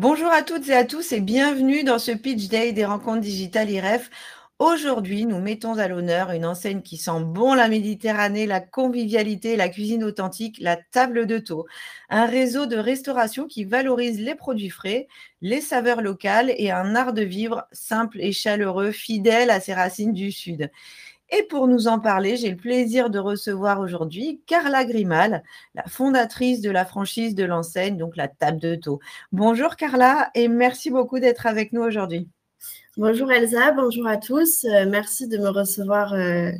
Bonjour à toutes et à tous et bienvenue dans ce Pitch Day des rencontres digitales IREF. Aujourd'hui, nous mettons à l'honneur une enseigne qui sent bon la Méditerranée, la convivialité, la cuisine authentique, la Table de Taux. Un réseau de restauration qui valorise les produits frais, les saveurs locales et un art de vivre simple et chaleureux, fidèle à ses racines du Sud. Et pour nous en parler, j'ai le plaisir de recevoir aujourd'hui Carla Grimal, la fondatrice de la franchise de l'enseigne, donc la Table de Taux. Bonjour Carla et merci beaucoup d'être avec nous aujourd'hui. Bonjour Elsa, bonjour à tous. Merci de me recevoir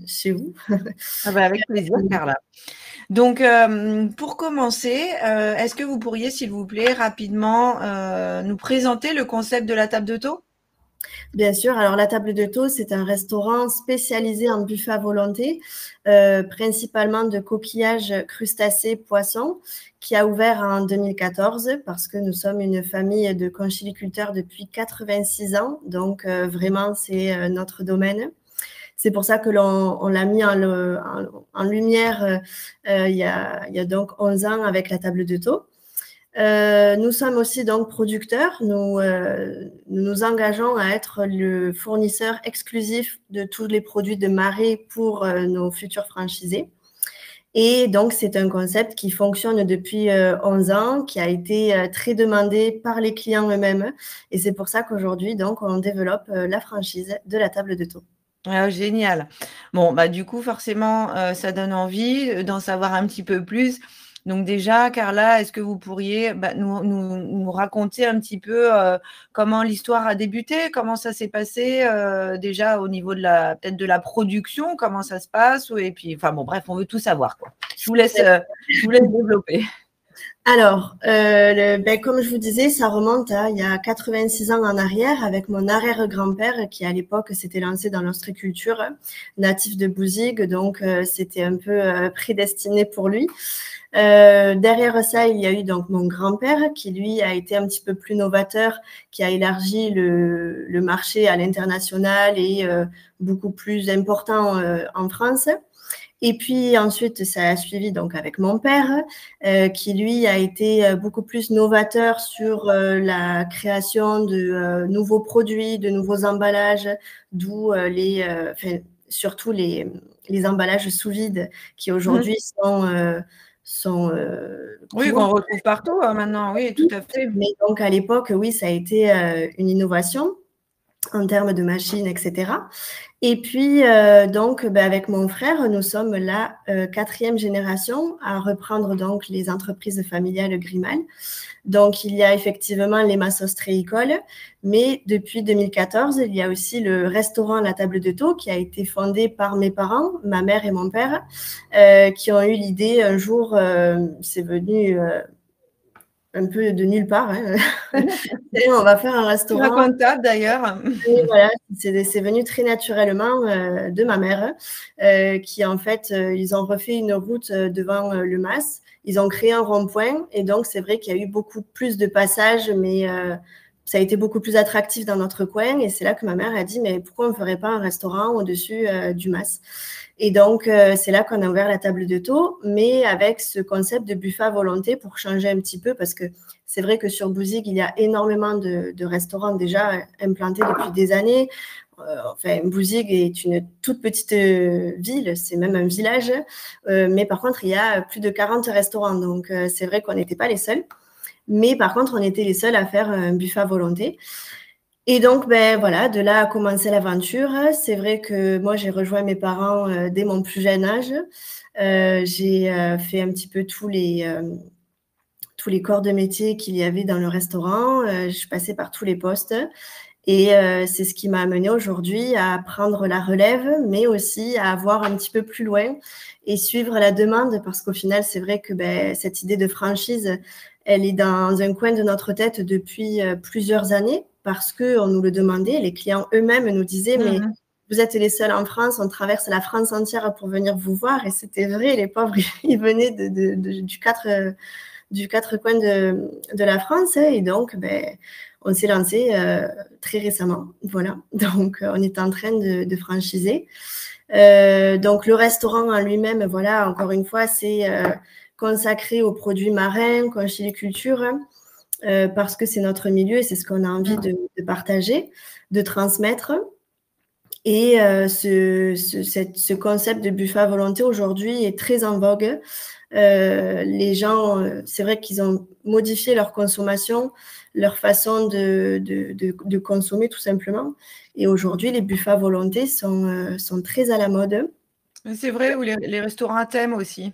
chez vous. Avec plaisir Carla. Donc pour commencer, est-ce que vous pourriez s'il vous plaît rapidement nous présenter le concept de la Table de Taux ? Bien sûr, alors la Table de Taux, c'est un restaurant spécialisé en buffet à volonté, principalement de coquillages, crustacés, poissons, qui a ouvert en 2014 parce que nous sommes une famille de conchiliculteurs depuis 86 ans. Donc vraiment, c'est notre domaine. C'est pour ça que l'on l'a mis en lumière il y a donc 11 ans avec la Table de Taux. Nous sommes aussi donc producteurs. Nous nous engageons à être le fournisseur exclusif de tous les produits de marée pour nos futurs franchisés. Et donc, c'est un concept qui fonctionne depuis 11 ans, qui a été très demandé par les clients eux-mêmes. Et c'est pour ça qu'aujourd'hui, donc, on développe la franchise de la Table de Taux. Ah, génial. Bon, du coup, forcément, ça donne envie d'en savoir un petit peu plus. Donc déjà, Carla, est-ce que vous pourriez nous raconter un petit peu comment l'histoire a débuté, comment ça s'est passé déjà au niveau de peut-être de la production, comment ça se passe, et puis, enfin bon, bref, on veut tout savoir, quoi. Je vous laisse développer. Alors, comme je vous disais, ça remonte à il y a 86 ans en arrière avec mon arrière-grand-père qui, à l'époque, s'était lancé dans l'ostréiculture, natif de Bouzigues, donc c'était un peu prédestiné pour lui. Derrière ça, il y a eu donc mon grand-père qui, lui, a été un petit peu plus novateur, qui a élargi le marché à l'international et beaucoup plus important en France. Et puis ensuite, ça a suivi donc avec mon père, qui lui a été beaucoup plus novateur sur la création de nouveaux produits, de nouveaux emballages, d'où surtout les emballages sous vide qui aujourd'hui sont oui, qu'on retrouve partout maintenant, oui, tout à fait. Mais donc à l'époque, oui, ça a été une innovation en termes de machines, etc. Et puis, avec mon frère, nous sommes la 4e génération à reprendre donc les entreprises familiales Grimal. Donc, il y a effectivement les masses ostréicoles, mais depuis 2014, il y a aussi le restaurant La Table de Taux qui a été fondé par mes parents, ma mère et mon père, qui ont eu l'idée un jour, c'est venu un peu de nulle part. Hein. On va faire un restaurant. Racontable d'ailleurs. Et voilà, c'est venu très naturellement de ma mère, qui en fait, ils ont refait une route devant le MAS. Ils ont créé un rond-point et donc c'est vrai qu'il y a eu beaucoup plus de passages, mais ça a été beaucoup plus attractif dans notre coin. Et c'est là que ma mère a dit, mais pourquoi on ne ferait pas un restaurant au-dessus du MAS? Et donc, c'est là qu'on a ouvert la Table de Taux, mais avec ce concept de buffet à volonté pour changer un petit peu, parce que c'est vrai que sur Bouzigues, il y a énormément de restaurants déjà implantés depuis des années. Bouzigues est une toute petite ville, c'est même un village, mais par contre, il y a plus de 40 restaurants, donc c'est vrai qu'on n'était pas les seuls. Mais par contre, on était les seuls à faire un buffet à volonté. Et donc, de là a commencé l'aventure. C'est vrai que moi, j'ai rejoint mes parents dès mon plus jeune âge. J'ai fait un petit peu tous les corps de métier qu'il y avait dans le restaurant. Je suis passée par tous les postes. Et c'est ce qui m'a amenée aujourd'hui à prendre la relève, mais aussi à voir un petit peu plus loin et suivre la demande, parce qu'au final, c'est vrai que cette idée de franchise, elle est dans un coin de notre tête depuis plusieurs années, parce qu'on nous le demandait. Les clients eux-mêmes nous disaient, mais vous êtes les seuls en France, on traverse la France entière pour venir vous voir. Et c'était vrai, les pauvres, ils venaient du quatre coins de la France. Et donc, on s'est lancé très récemment. Voilà. Donc, on est en train de franchiser. Donc, le restaurant en lui-même, voilà, encore une fois, c'est consacré aux produits marins, conchiliculture. parce que c'est notre milieu et c'est ce qu'on a envie de partager, de transmettre. Et ce concept de buffet à volonté aujourd'hui est très en vogue. Les gens, c'est vrai qu'ils ont modifié leur consommation, leur façon de consommer tout simplement. Et aujourd'hui, les buffets à volonté sont très à la mode. C'est vrai, ou les restaurants à thème aussi.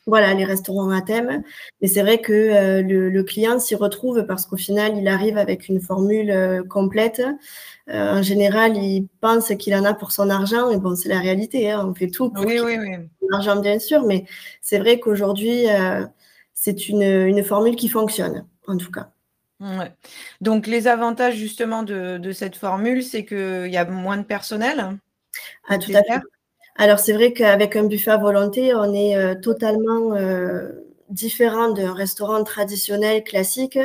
Voilà, les restaurants à thème. Mais c'est vrai que le client s'y retrouve parce qu'au final, il arrive avec une formule complète. En général, il pense qu'il en a pour son argent. Et bon, c'est la réalité, hein, on fait tout pour Oui, qu'il oui, ait oui. son argent, bien sûr. Mais c'est vrai qu'aujourd'hui, c'est une formule qui fonctionne, en tout cas. Ouais. Donc, les avantages justement de cette formule, c'est qu'il y a moins de personnel Ah, tout à fait. nécessaire. Alors, c'est vrai qu'avec un buffet à volonté, on est totalement différent d'un restaurant traditionnel classique.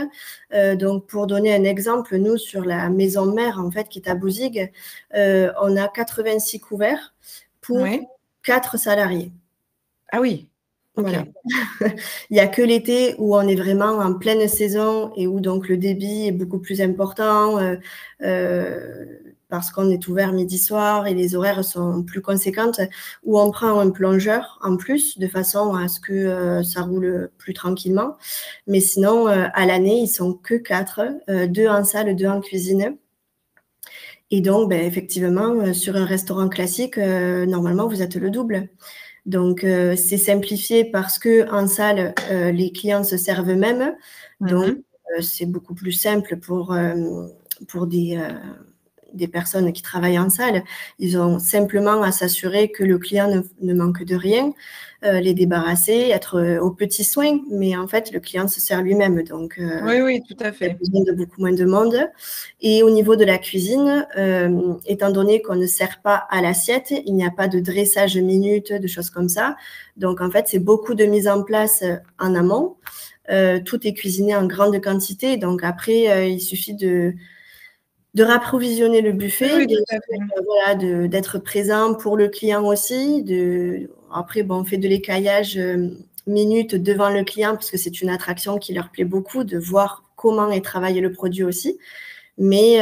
Donc, pour donner un exemple, nous, sur la maison mère, en fait, qui est à Bouzigues, on a 86 couverts pour Oui. 4 salariés. Ah oui, ok. Voilà. Il n'y a que l'été où on est vraiment en pleine saison et où donc le débit est beaucoup plus important parce qu'on est ouvert midi soir et les horaires sont plus conséquentes, où on prend un plongeur en plus de façon à ce que ça roule plus tranquillement. Mais sinon, à l'année, ils sont que 4, 2 en salle, 2 en cuisine. Et donc, ben, effectivement, sur un restaurant classique, normalement, vous êtes le double. Donc, c'est simplifié parce que en salle, les clients se servent eux-mêmes. Donc, c'est beaucoup plus simple pour des personnes qui travaillent en salle. Ils ont simplement à s'assurer que le client ne manque de rien, les débarrasser, être aux petits soins. Mais en fait, le client se sert lui-même. Donc, Oui, oui, tout à il y a fait. besoin de beaucoup moins de monde. Et au niveau de la cuisine, étant donné qu'on ne sert pas à l'assiette, il n'y a pas de dressage minute, de choses comme ça. Donc, en fait, c'est beaucoup de mise en place en amont. Tout est cuisiné en grande quantité. Donc, après, il suffit de rapprovisionner le buffet, Oui, oui, bien tout à sûr, fait. voilà, d'être présent pour le client aussi. Après, bon, on fait de l'écaillage minute devant le client parce que c'est une attraction qui leur plaît beaucoup de voir comment est travaillé le produit aussi. Mais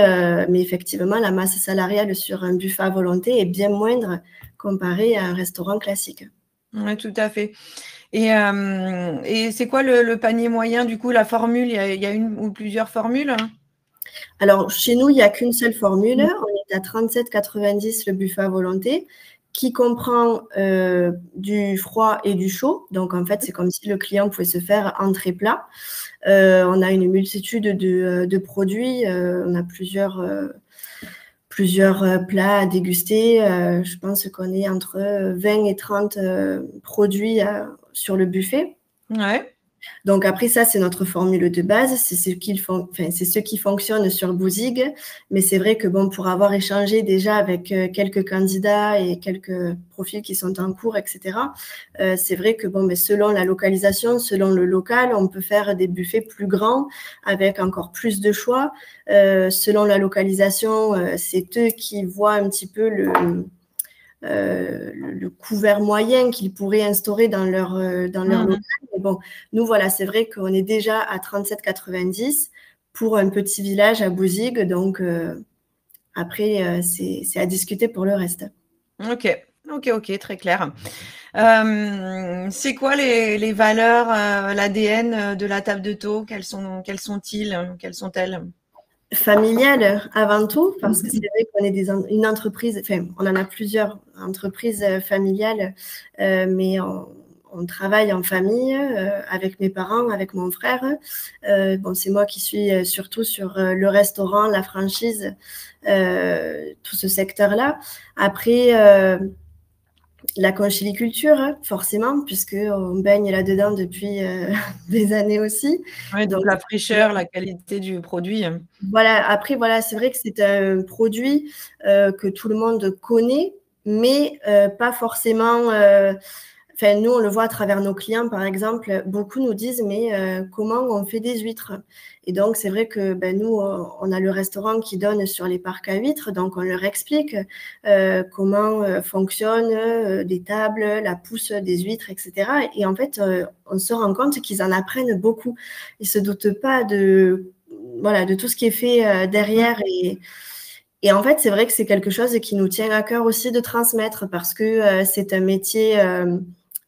effectivement, la masse salariale sur un buffet à volonté est bien moindre comparée à un restaurant classique. Oui, tout à fait. Et c'est quoi le panier moyen, du coup, la formule? Il y a une ou plusieurs formules? Alors, chez nous, il n'y a qu'une seule formule. On est à 37,90 le buffet à volonté, qui comprend du froid et du chaud. Donc, en fait, c'est comme si le client pouvait se faire entrée-plat. On a une multitude de produits. On a plusieurs plats à déguster. Je pense qu'on est entre 20 et 30 produits sur le buffet. Ouais. Donc après ça, c'est notre formule de base, c'est ce qui fonctionne sur Bouzigues. Mais c'est vrai que bon, pour avoir échangé déjà avec quelques candidats et quelques profils qui sont en cours, etc. C'est vrai que bon, mais selon la localisation, selon le local, on peut faire des buffets plus grands avec encore plus de choix. Selon la localisation, c'est eux qui voient un petit peu le couvert moyen qu'ils pourraient instaurer dans leur local. Mais bon, nous, voilà, c'est vrai qu'on est déjà à 37,90 pour un petit village à Bouzigues. Donc, après, c'est à discuter pour le reste. Ok, ok, ok, très clair. C'est quoi les valeurs, l'ADN de la table de taux? Quelles sont-ils? Quelles sont-elles? Familiale avant tout, parce que c'est vrai qu'on est une entreprise, enfin, on en a plusieurs entreprises familiales, mais on travaille en famille avec mes parents, avec mon frère. Bon, c'est moi qui suis surtout sur le restaurant, la franchise, tout ce secteur-là. Après, la conchyliculture, forcément, puisqu'on baigne là-dedans depuis des années aussi. Ouais, donc Donc, la fraîcheur, la qualité du produit. voilà, après, voilà, c'est vrai que c'est un produit que tout le monde connaît, mais pas forcément enfin, nous, on le voit à travers nos clients, par exemple, beaucoup nous disent, mais comment on fait des huîtres? Et donc, c'est vrai que nous, on a le restaurant qui donne sur les parcs à huîtres, donc on leur explique comment fonctionnent les tables, la pousse des huîtres, etc. Et en fait, on se rend compte qu'ils en apprennent beaucoup. Ils ne se doutent pas de tout ce qui est fait derrière. Et en fait, c'est vrai que c'est quelque chose qui nous tient à cœur aussi de transmettre parce que c'est un métier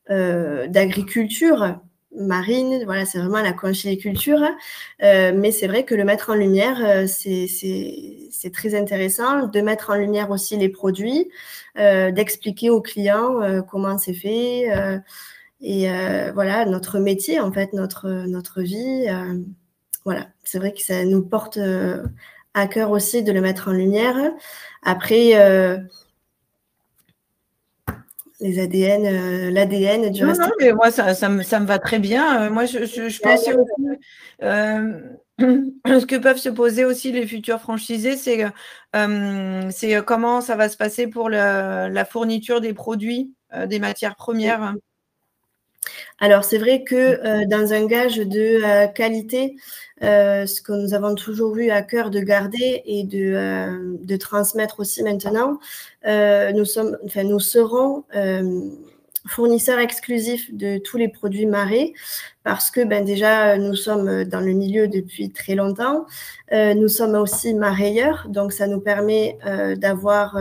d'agriculture marine, voilà, c'est vraiment la conchyliculture. Mais c'est vrai que le mettre en lumière, c'est très intéressant. De mettre en lumière aussi les produits, d'expliquer aux clients comment c'est fait. Et voilà, notre métier, en fait, notre vie. Voilà, c'est vrai que ça nous porte à cœur aussi de le mettre en lumière. Après, les ADN, l'ADN du Non, non, restaurant. mais moi, ça me va très bien. Moi, je pensais aussi, ce que peuvent se poser aussi les futurs franchisés, c'est comment ça va se passer pour la fourniture des produits, des matières premières. Alors, c'est vrai que dans un gage de qualité, ce que nous avons toujours eu à cœur de garder et de transmettre aussi maintenant, nous serons fournisseurs exclusifs de tous les produits marrais parce que déjà, nous sommes dans le milieu depuis très longtemps. Nous sommes aussi marailleurs, donc ça nous permet d'avoir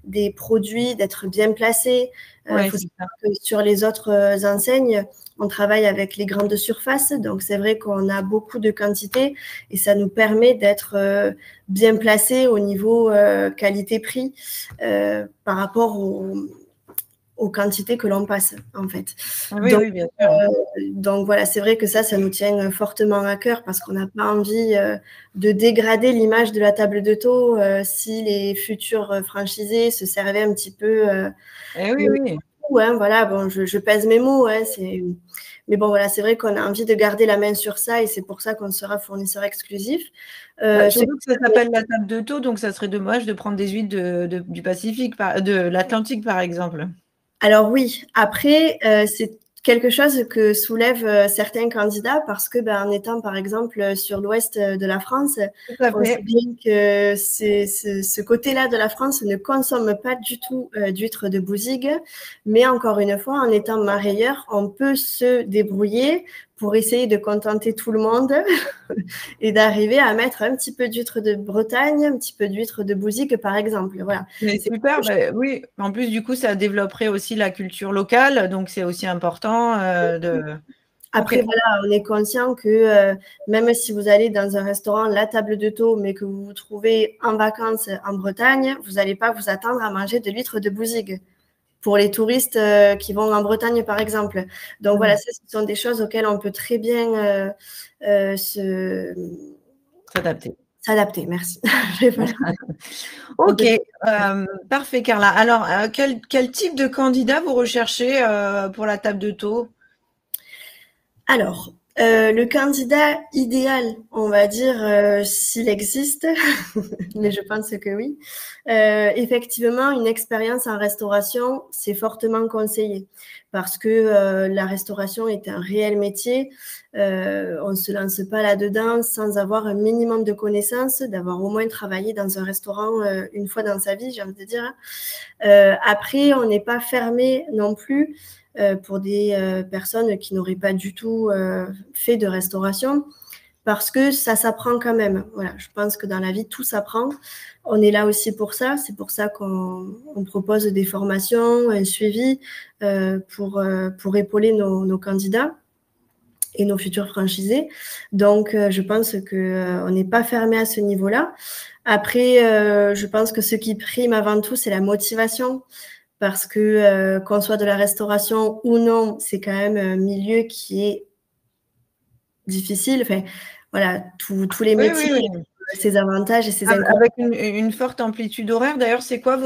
des produits, d'être bien placés. Ouais, Faut c'est ça. savoir que sur les autres enseignes, on travaille avec les grandes surfaces, donc c'est vrai qu'on a beaucoup de quantité et ça nous permet d'être bien placés au niveau qualité-prix par rapport aux quantités que l'on passe, en fait. Oui, oui, bien sûr. Donc voilà, c'est vrai que ça nous tient fortement à cœur parce qu'on n'a pas envie de dégrader l'image de la table de taux si les futurs franchisés se servaient un petit peu. Oui, oui. Voilà, bon, je pèse mes mots, mais bon, voilà, c'est vrai qu'on a envie de garder la main sur ça et c'est pour ça qu'on sera fournisseur exclusif. Surtout que ça s'appelle la table de taux, donc ça serait dommage de prendre des huîtres du Pacifique, de l'Atlantique, par exemple. Alors oui, après, c'est quelque chose que soulèvent certains candidats parce que, en étant par exemple sur l'ouest de la France, Tout à on sait fait. bien que ce côté-là de la France ne consomme pas du tout d'huîtres de Bouzigues. Mais encore une fois, en étant marailleur, on peut se débrouiller pour essayer de contenter tout le monde et d'arriver à mettre un petit peu d'huîtres de Bretagne, un petit peu d'huîtres de Bouzigues, par exemple. Voilà. Mais super, oui. En plus, du coup, ça développerait aussi la culture locale, donc c'est aussi important de. Après, Ok. voilà, on est conscient que même si vous allez dans un restaurant, la table de taux, mais que vous vous trouvez en vacances en Bretagne, vous n'allez pas vous attendre à manger de l'huître de Bouzigues pour les touristes qui vont en Bretagne, par exemple. Donc voilà, ce sont des choses auxquelles on peut très bien S'adapter. s'adapter. Merci. Ok, parfait, Carla. Alors, quel type de candidat vous recherchez pour la table de taux? Alors, le candidat idéal, on va dire, s'il existe, mais je pense que oui, effectivement, une expérience en restauration, c'est fortement conseillé parce que la restauration est un réel métier. On ne se lance pas là-dedans sans avoir un minimum de connaissances, d'avoir au moins travaillé dans un restaurant une fois dans sa vie, j'ai envie de dire. Après, on n'est pas fermé non plus pour des personnes qui n'auraient pas du tout fait de restauration, parce que ça s'apprend quand même. Voilà, je pense que dans la vie, tout s'apprend. On est là aussi pour ça. C'est pour ça qu'on propose des formations, un suivi pour épauler nos candidats et nos futurs franchisés. Donc, je pense qu'on n'est pas fermé à ce niveau-là. Après, je pense que ce qui prime avant tout, c'est la motivation. Parce que qu'on soit de la restauration ou non, c'est quand même un milieu qui est difficile. Enfin, voilà, tous les Oui, métiers, oui, oui. ses avantages et ses inconvénients. Avec une forte amplitude horaire. D'ailleurs, c'est quoi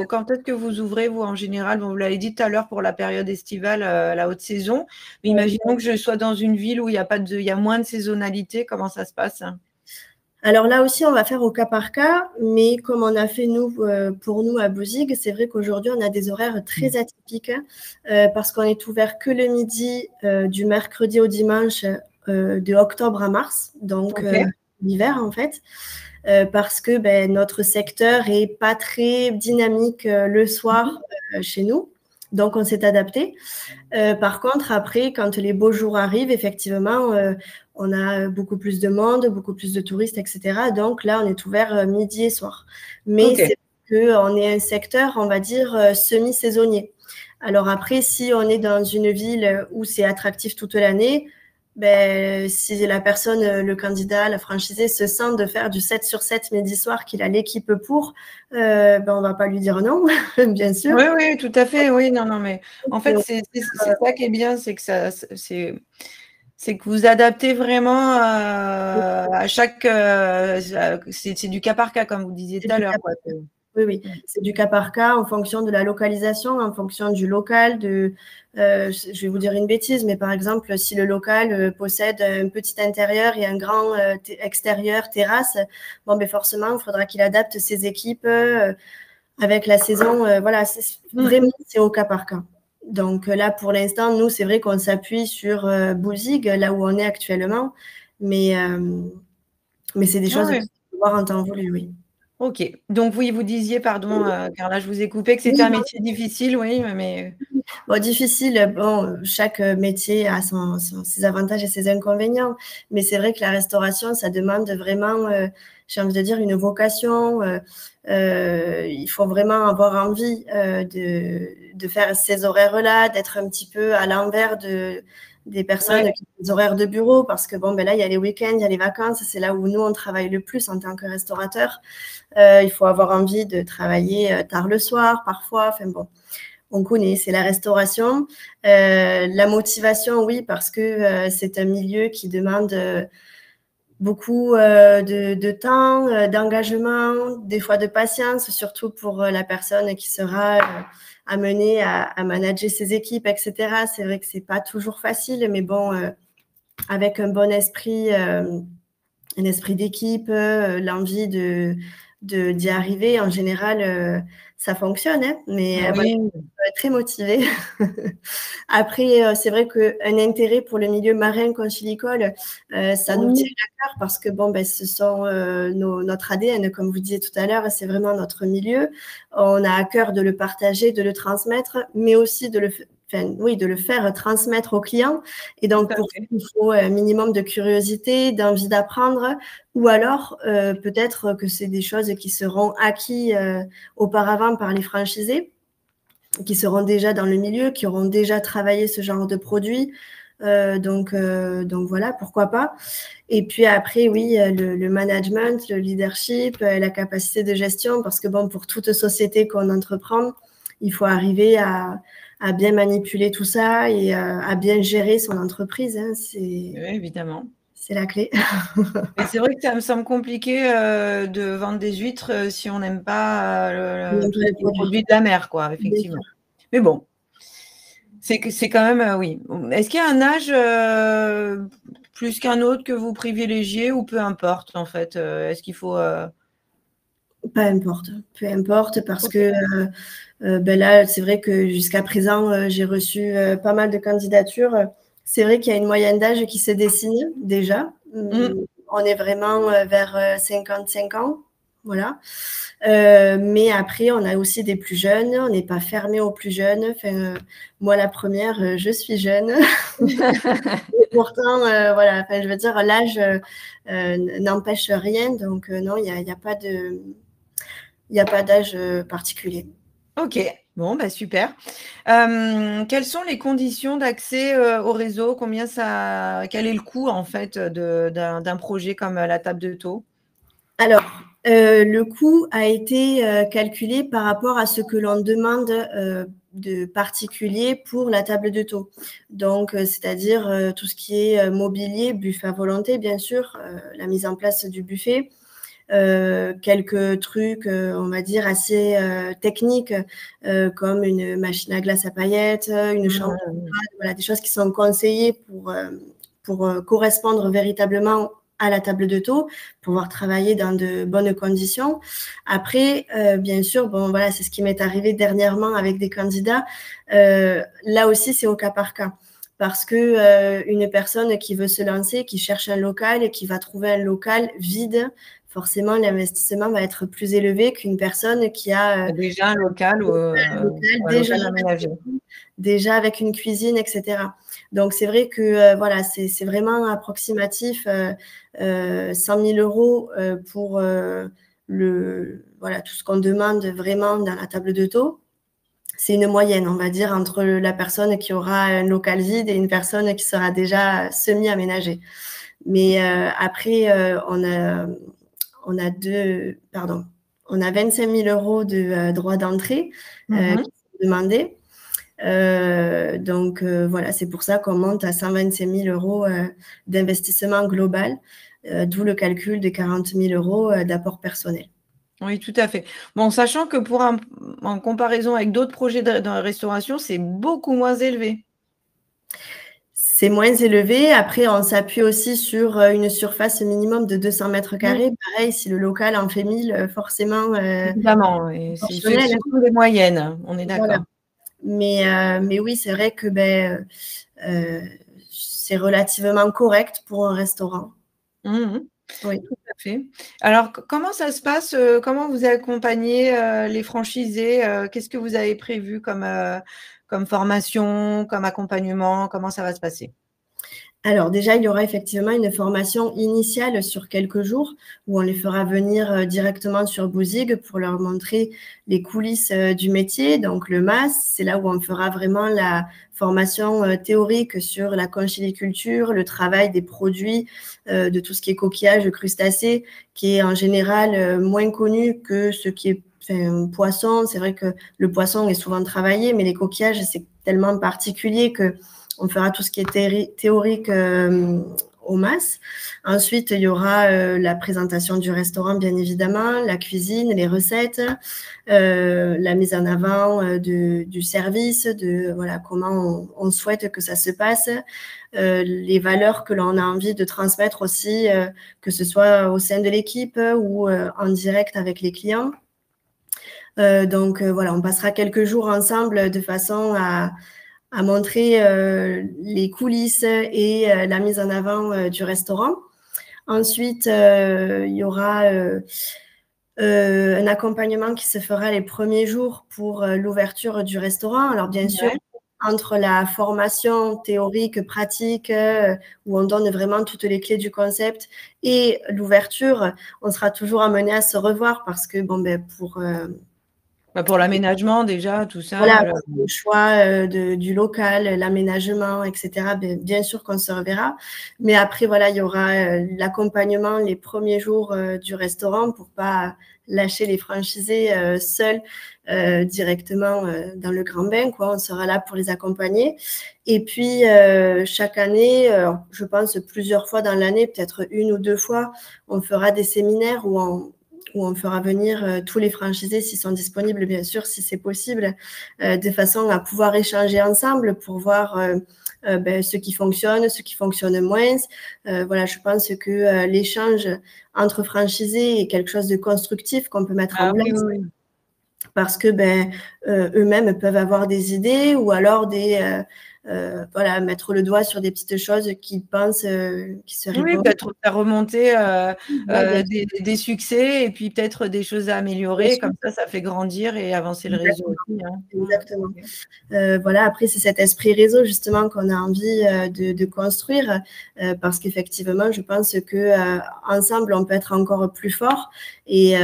quand est-ce que vous ouvrez, vous, en général? Bon, vous l'avez dit tout à l'heure pour la période estivale, la haute saison. Mais imaginons que je sois dans une ville où il y a moins de saisonnalité. Comment ça se passe? Alors là aussi, on va faire au cas par cas, mais comme on a fait nous, pour nous à Bouzigues, c'est vrai qu'aujourd'hui, on a des horaires très atypiques parce qu'on est ouvert que le midi du mercredi au dimanche de octobre à mars, donc l'hiver en fait, parce que notre secteur est pas très dynamique le soir chez nous. Donc, on s'est adapté. Par contre, après, quand les beaux jours arrivent, effectivement, on a beaucoup plus de monde, beaucoup plus de touristes, etc. Donc là, on est ouvert midi et soir. Mais c'est qu'on est un secteur, on va dire, semi-saisonnier. Alors après, si on est dans une ville où c'est attractif toute l'année, si la personne, le candidat, la franchisée se sent de faire du 7 sur 7 midi soir, qu'il a l'équipe pour, on ne va pas lui dire non, bien sûr. Oui, oui, tout à fait. Oui, non, non, mais en fait, c'est ça qui est bien, c'est que c'est que vous adaptez vraiment à chaque. C'est du cas par cas, comme vous disiez tout à l'heure. Oui, oui, c'est du cas par cas en fonction de la localisation, en fonction du local. Je vais vous dire une bêtise, mais par exemple, si le local possède un petit intérieur et un grand extérieur, terrasse, forcément, il faudra qu'il adapte ses équipes avec la saison. Voilà, vraiment, c'est au cas par cas. Donc là, pour l'instant, nous, c'est vrai qu'on s'appuie sur Bouzigues, là où on est actuellement, mais c'est des choses qu'il faut voir en temps voulu, oui. Ok. Donc, oui, vous disiez, pardon, Carla, je vous ai coupé, que c'était un métier difficile, oui, mais… Bon, difficile, chaque métier a ses avantages et ses inconvénients, mais c'est vrai que la restauration, ça demande vraiment, j'ai envie de dire, une vocation. Il faut vraiment avoir envie de faire ces horaires-là, d'être un petit peu à l'envers des personnes qui ont des horaires de bureau, parce que là, il y a les week-ends, il y a les vacances, c'est là où nous, on travaille le plus en tant que restaurateur. Il faut avoir envie de travailler tard le soir, parfois, on connaît, c'est la restauration. La motivation, oui, parce que c'est un milieu qui demande beaucoup de temps, d'engagement, des fois de patience, surtout pour la personne qui sera amenée à manager ses équipes, etc. C'est vrai que c'est pas toujours facile, mais avec un bon esprit, un esprit d'équipe, l'envie d'y arriver, en général, ça fonctionne, hein, mais il faut être très motivé. Après, c'est vrai qu'un intérêt pour le milieu marin conchylicole, ça nous tient à cœur parce que ce sont notre ADN, comme vous disiez tout à l'heure, c'est vraiment notre milieu. On a à cœur de le partager, de le transmettre, mais aussi de le faire transmettre aux clients. Et donc, pour ça, il faut un minimum de curiosité, d'envie d'apprendre, ou alors peut-être que c'est des choses qui seront acquises auparavant par les franchisés, qui seront déjà dans le milieu, qui auront déjà travaillé ce genre de produit. Donc voilà, pourquoi pas. Et puis après, oui, le management, le leadership, la capacité de gestion, parce que pour toute société qu'on entreprend, il faut arriver à bien manipuler tout ça et à bien gérer son entreprise. Hein. Oui, évidemment. C'est la clé. Et c'est vrai que ça me semble compliqué de vendre des huîtres si on n'aime pas les produits de la mer, quoi, effectivement. Mais bon, c'est quand même, oui. Est-ce qu'il y a un âge plus qu'un autre que vous privilégiez ou peu importe, en fait? Est-ce qu'il faut… Peu importe, parce que là, c'est vrai que jusqu'à présent, j'ai reçu pas mal de candidatures. C'est vrai qu'il y a une moyenne d'âge qui se dessine déjà. On est vraiment vers 55 ans. Voilà. Mais après, on a aussi des plus jeunes. On n'est pas fermé aux plus jeunes. Moi, la première, je suis jeune. Et pourtant, voilà. Je veux dire, l'âge n'empêche rien. Donc, non, il n'y a pas de… Il n'y a pas d'âge particulier. Ok, bon, super. Quelles sont les conditions d'accès au réseau? Quel est le coût en fait d'un projet comme la table de taux? Alors, le coût a été calculé par rapport à ce que l'on demande de particulier pour la table de taux. Donc, c'est-à-dire tout ce qui est mobilier, buffet à volonté, bien sûr, la mise en place du buffet. Quelques trucs, on va dire, assez techniques, comme une machine à glace à paillettes, une chambre, voilà, des choses qui sont conseillées pour correspondre véritablement à la table de taux, pouvoir travailler dans de bonnes conditions. Après, bien sûr, bon, voilà, c'est ce qui m'est arrivé dernièrement avec des candidats. Là aussi, c'est au cas par cas. Parce que une personne qui veut se lancer, qui cherche un local et qui va trouver un local vide, forcément, l'investissement va être plus élevé qu'une personne qui a déjà un local, déjà aménagé. Déjà avec une cuisine, etc. Donc, c'est vrai que voilà, c'est vraiment approximatif. 100 000 euros pour voilà, tout ce qu'on demande vraiment dans la table de taux. C'est une moyenne, on va dire, entre la personne qui aura un local vide et une personne qui sera déjà semi-aménagée. Mais après, on a 25 000 euros de droits d'entrée qui sont demandés. Donc, voilà, c'est pour ça qu'on monte à 125 000 euros d'investissement global, d'où le calcul de 40 000 euros d'apport personnel. Oui, tout à fait. Bon, sachant que en comparaison avec d'autres projets dans la restauration, c'est beaucoup moins élevé. C'est moins élevé. Après, on s'appuie aussi sur une surface minimum de 200 mètres carrés. Pareil, si le local en fait 1000, forcément. Évidemment, ce sont des moyennes, on est d'accord. Voilà. Mais oui, c'est vrai que c'est relativement correct pour un restaurant. Oui, tout à fait. Alors, comment ça se passe? Comment vous accompagnez les franchisés? Qu'est-ce que vous avez prévu comme formation, comme accompagnement? Comment ça va se passer? Alors déjà, il y aura effectivement une formation initiale sur quelques jours où on les fera venir directement sur Bouzigues pour leur montrer les coulisses du métier. Donc le MAS, c'est là où on fera vraiment la formation théorique sur la conchyliculture, le travail des produits, de tout ce qui est coquillage, crustacés, qui est en général moins connu que ce qui est poisson. C'est vrai que le poisson est souvent travaillé, mais les coquillages, c'est tellement particulier que on fera tout ce qui est théorique au MAS. Ensuite, il y aura la présentation du restaurant, bien évidemment, la cuisine, les recettes, la mise en avant du service, de voilà, comment on souhaite que ça se passe, les valeurs que l'on a envie de transmettre aussi, que ce soit au sein de l'équipe ou en direct avec les clients. Donc, voilà, on passera quelques jours ensemble de façon à montrer les coulisses et la mise en avant du restaurant. Ensuite, il y aura un accompagnement qui se fera les premiers jours pour l'ouverture du restaurant. Alors, bien sûr, entre la formation théorique, pratique, où on donne vraiment toutes les clés du concept, et l'ouverture, on sera toujours amené à se revoir parce que, pour l'aménagement déjà, tout ça. Voilà, le choix du local, l'aménagement, etc. Bien sûr qu'on se reverra. Mais après, voilà, il y aura l'accompagnement les premiers jours du restaurant pour pas lâcher les franchisés seuls directement dans le grand bain, quoi. On sera là pour les accompagner. Et puis, chaque année, je pense plusieurs fois dans l'année, peut-être 1 ou 2 fois, on fera des séminaires où on fera venir tous les franchisés s'ils sont disponibles, bien sûr, si c'est possible, de façon à pouvoir échanger ensemble pour voir ce qui fonctionne moins. Voilà, je pense que l'échange entre franchisés est quelque chose de constructif qu'on peut mettre en place. Oui. Parce que eux-mêmes peuvent avoir des idées ou alors voilà, mettre le doigt sur des petites choses qu'ils pensent qui seraient bonnes. Peut-être faire remonter des succès et puis peut-être des choses à améliorer. Comme ça fait grandir et avancer le réseau aussi. Exactement. Voilà, après, c'est cet esprit réseau, justement, qu'on a envie de construire parce qu'effectivement, je pense que ensemble, on peut être encore plus fort et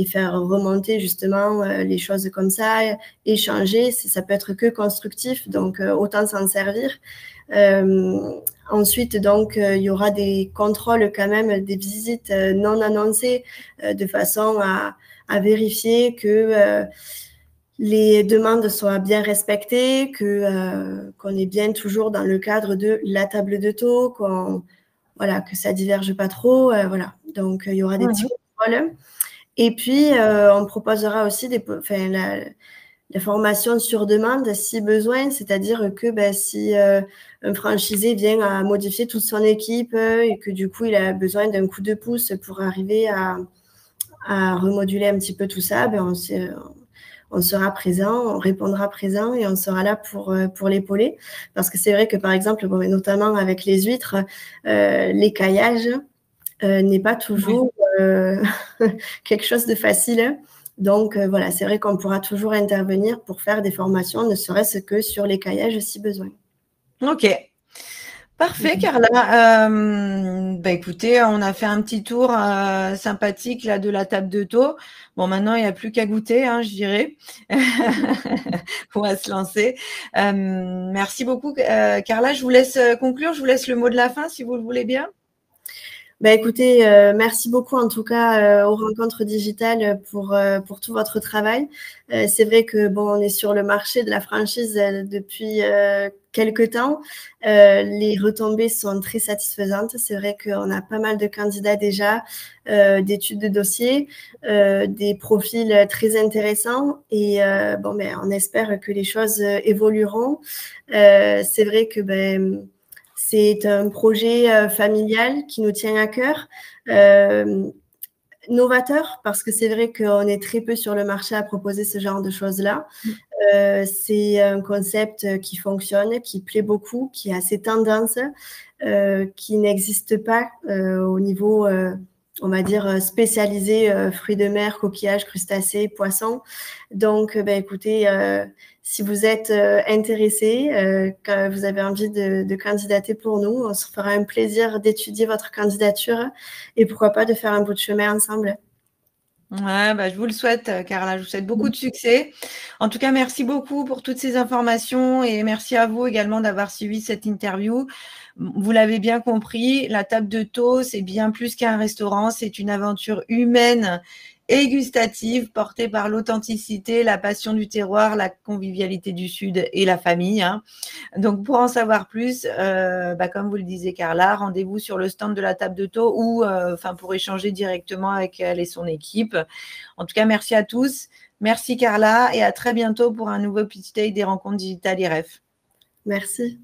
faire remonter, justement, les choses comme ça, échanger. Ça peut être que constructif, donc autant s'en servir. Ensuite, donc, il y aura des contrôles quand même, des visites non annoncées de façon à vérifier que les demandes soient bien respectées, qu'on est bien toujours dans le cadre de la table de taux, que ça diverge pas trop. Voilà. Donc, il y aura des petits contrôles. Et puis, on proposera aussi la formation sur demande si besoin, c'est-à-dire que si un franchisé vient à modifier toute son équipe et que du coup il a besoin d'un coup de pouce pour arriver à remoduler un petit peu tout ça, on sera présent, on répondra présent et on sera là pour l'épauler. Parce que c'est vrai que par exemple, notamment avec les huîtres, l'écaillage n'est pas toujours quelque chose de facile. Donc voilà, c'est vrai qu'on pourra toujours intervenir pour faire des formations, ne serait-ce que sur l'écaillage si besoin. Ok. Parfait, Carla. Écoutez, on a fait un petit tour sympathique là de la table de taux. Bon, maintenant, il n'y a plus qu'à goûter, hein, je dirais. On va se lancer. Merci beaucoup, Carla. Je vous laisse conclure. Je vous laisse le mot de la fin, si vous le voulez bien. Écoutez, merci beaucoup en tout cas aux rencontres digitales pour tout votre travail. C'est vrai que on est sur le marché de la franchise depuis quelques temps. Les retombées sont très satisfaisantes. C'est vrai qu'on a pas mal de candidats déjà, d'études de dossier, des profils très intéressants et on espère que les choses évolueront. C'est vrai que c'est un projet familial qui nous tient à cœur, novateur, parce que c'est vrai qu'on est très peu sur le marché à proposer ce genre de choses-là. C'est un concept qui fonctionne, qui plaît beaucoup, qui a ses tendances, qui n'existe pas au niveau, on va dire, spécialisé fruits de mer, coquillages, crustacés, poissons. Donc, écoutez, si vous êtes intéressé, que vous avez envie de candidater pour nous, on se fera un plaisir d'étudier votre candidature et pourquoi pas de faire un bout de chemin ensemble. Ouais, je vous le souhaite, Carla. Je vous souhaite beaucoup de succès. En tout cas, merci beaucoup pour toutes ces informations et merci à vous également d'avoir suivi cette interview. Vous l'avez bien compris, la table de taux, c'est bien plus qu'un restaurant, c'est une aventure humaine et gustative portée par l'authenticité, la passion du terroir, la convivialité du Sud et la famille. Hein. Donc, pour en savoir plus, comme vous le disiez, Carla, rendez-vous sur le stand de la table de taux ou pour échanger directement avec elle et son équipe. En tout cas, merci à tous. Merci, Carla, et à très bientôt pour un nouveau Pitch Day des rencontres digitales IREF. Merci.